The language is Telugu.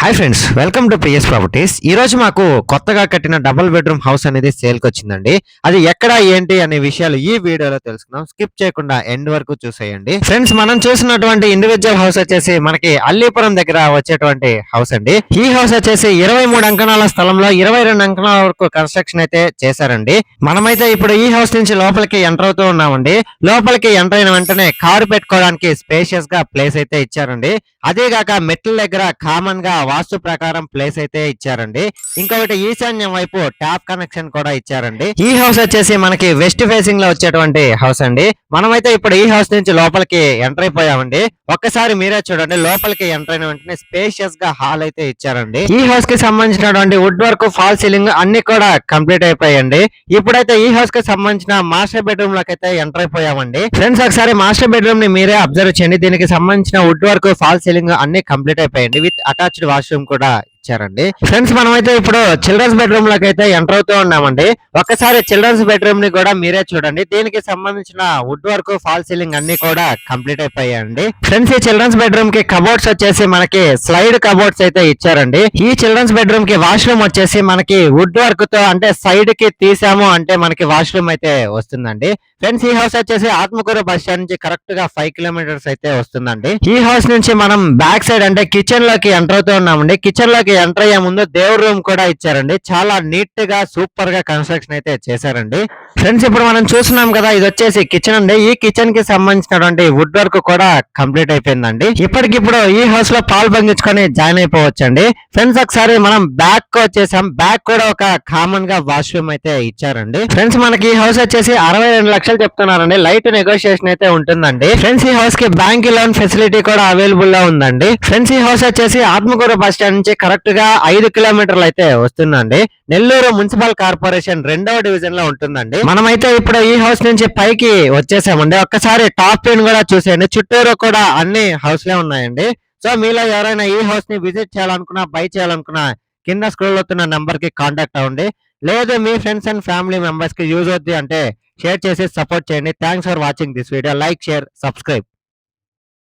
Hi friends, welcome to Priya's properties. ఈ రోజు మాకు కొత్తగా కట్టిన డబుల్ బెడ్రూమ్ హౌస్ అనేది సేల్ కి వచ్చిందండి. అది ఎక్కడ ఏంటి అనే విషయాలు ఈ వీడియోలో తెలుసుకుందాం. స్కిప్ చేయకుండా ఎండ్ వరకు చూసేయండి. ఫ్రెండ్స్, మనం చూసినటువంటి ఇండివిజువల్ హౌస్ వచ్చేసి మనకి అల్లీపురం దగ్గర వచ్చేటువంటి హౌస్ అండి. ఈ హౌస్ వచ్చేసి 23 అంకణాల స్థలంలో 22 అంకణాల వరకు కన్స్ట్రక్షన్ అయితే చేశారండి. మనమైతే ఇప్పుడు ఈ హౌస్ నుంచి లోపలికి ఎంటర్ అవుతూ ఉన్నామండి. లోపలికి ఎంటర్ అయిన వెంటనే కారు పెట్టుకోవడానికి స్పేషియస్ గా ప్లేస్ అయితే ఇచ్చారండి. అదేగాక మెట్ల దగ్గర కామన్ గా వాస్తు ప్రకారం ప్లేస్ అయితే ఇచ్చారండి. ఇంకొకటి ఈశాన్యం వైపు ట్యాప్ కనెక్షన్ కూడా ఇచ్చారండి. ఈ హౌస్ వచ్చేసి మనకి వెస్ట్ ఫేసింగ్ లో వచ్చేటువంటి హౌస్ అండి. మనమైతే ఇప్పుడు ఈ హౌస్ నుంచి లోపలికి ఎంటర్ అయిపోయామండి. ఒక్కసారి మీరే చూడండి. లోపలికి ఎంటర్ అయిన వెంటనే స్పేషియస్ గా హాల్ అయితే ఇచ్చారండి. ఈ హౌస్ కి సంబంధించినటువంటి వుడ్ వర్క్, ఫాల్ సీలింగ్ అన్ని కూడా కంప్లీట్ అయిపోయాయండి. ఇప్పుడైతే ఈ హౌస్ కి సంబంధించిన మాస్టర్ బెడ్రూమ్ లోకి అయితే ఎంటర్ అయిపోయామండి. ఫ్రెండ్స్, ఒకసారి మాస్టర్ బెడ్రూమ్ ని మీరే అబ్జర్వ్ చేయండి. దీనికి సంబంధించిన వుడ్ వర్క్, ఫాల్ సీలింగ్ అన్ని కంప్లీట్ అయిపోయాయండి. విత్ అటాచ్డ్ వాష్రూమ్ కూడా ఇచ్చారండి. ఫ్రెండ్స్, మనమైతే ఇప్పుడు చిల్డ్రన్స్ బెడ్రూమ్ లోకి అయితే ఎంటర్ అవుతూ ఉన్నామండి. ఒక్కసారి చిల్డ్రన్స్ బెడ్రూమ్ ని కూడా మీరే చూడండి. దీనికి సంబంధించిన వుడ్ వర్క్, ఫాల్ సీలింగ్ అన్ని కూడా కంప్లీట్ అయిపోయాయండి. ఫ్రెండ్స్, ఈ చిల్డ్రన్స్ బెడ్రూమ్ కి కబోర్డ్స్ వచ్చేసి మనకి స్లైడ్ కబోర్డ్స్ అయితే ఇచ్చారండి. ఈ చిల్డ్రన్స్ బెడ్రూమ్ కి వాష్రూమ్ వచ్చేసి మనకి వుడ్ వర్క్ తో అంటే సైడ్ కి తీసాము అంటే మనకి వాష్రూమ్ అయితే వస్తుందండి. ఫ్రెండ్స్, ఈ హౌస్ వచ్చేసి ఆత్మకూరు బస్ స్టాండ్ నుంచి కరెక్ట్ గా 5 కిలోమీటర్స్ అయితే వస్తుందండి. ఈ హౌస్ నుంచి మనం బ్యాక్ సైడ్ అంటే కిచెన్ లోకి ఎంటర్ అవుతూ ఉన్నామండి. కిచెన్ లోకి ఎంటర్ అయ్యే ముందు దేవుడి రూమ్ కూడా ఇచ్చారండి. చాలా నీట్ గా సూపర్ గా కన్స్ట్రక్షన్ అయితే చేశారండి. ఫ్రెండ్స్, ఇప్పుడు మనం చూస్తున్నాం కదా, ఇది వచ్చేసి కిచెన్ అండి. ఈ కిచెన్ కి సంబంధించినటువంటి వుడ్ వర్క్ కూడా కంప్లీట్ అయిపోయిందండి. ఇప్పటికిప్పుడు ఈ హౌస్ లో పాలు బంగించుకొని జాయిన్ అయిపోవచ్చండి. ఫ్రెండ్స్, ఒకసారి మనం బ్యాక్ వచ్చేసాం. బ్యాక్ కూడా ఒక కామన్ గా వాష్రూమ్ అయితే ఇచ్చారండి. ఫ్రెండ్స్, మనకి ఈ హౌస్ వచ్చేసి 62 లక్షలు చెప్తున్నారండి. లైట్ నెగోషియేషన్ అయితే ఉంటుందండి. ఫ్రెండ్స్, ఈ హౌస్ కి బ్యాంక్ లోన్ ఫెసిలిటీ కూడా అవైలబుల్ గా ఉందండి. ఫ్రెండ్స్, ఈ హౌస్ వచ్చేసి ఆత్మకూరు బస్ స్టాండ్ నుంచి కరెక్ట్ గా 5 కిలోమీటర్లు అయితే వస్తుందండి. నెల్లూరు మున్సిపల్ కార్పొరేషన్ 2వ డివిజన్ లో ఉంటుందండి. మనమైతే ఇప్పుడు ఈ హౌస్ నుంచి పైకి వచ్చేసామండి. ఒక్కసారి టాప్ వ్యూ కూడా చూసేయండి. చుట్టూరు కూడా అన్ని హౌస్ లే ఉన్నాయండి. సో మీలో ఎవరైనా ఈ హౌస్ ని విజిట్ చేయాలనుకున్నా, బై చేయాలనుకున్నా కింద స్క్రోల్ అవుతున్న నంబర్ కి కాంటాక్ట్ అవ్వండి. లేదు మీ ఫ్రెండ్స్ అండ్ ఫ్యామిలీ మెంబర్స్ కి యూజ్ అవుద్ది అంటే షేర్ చేసి సపోర్ట్ చేయండి. Thanks for watching this video. Like, share, subscribe.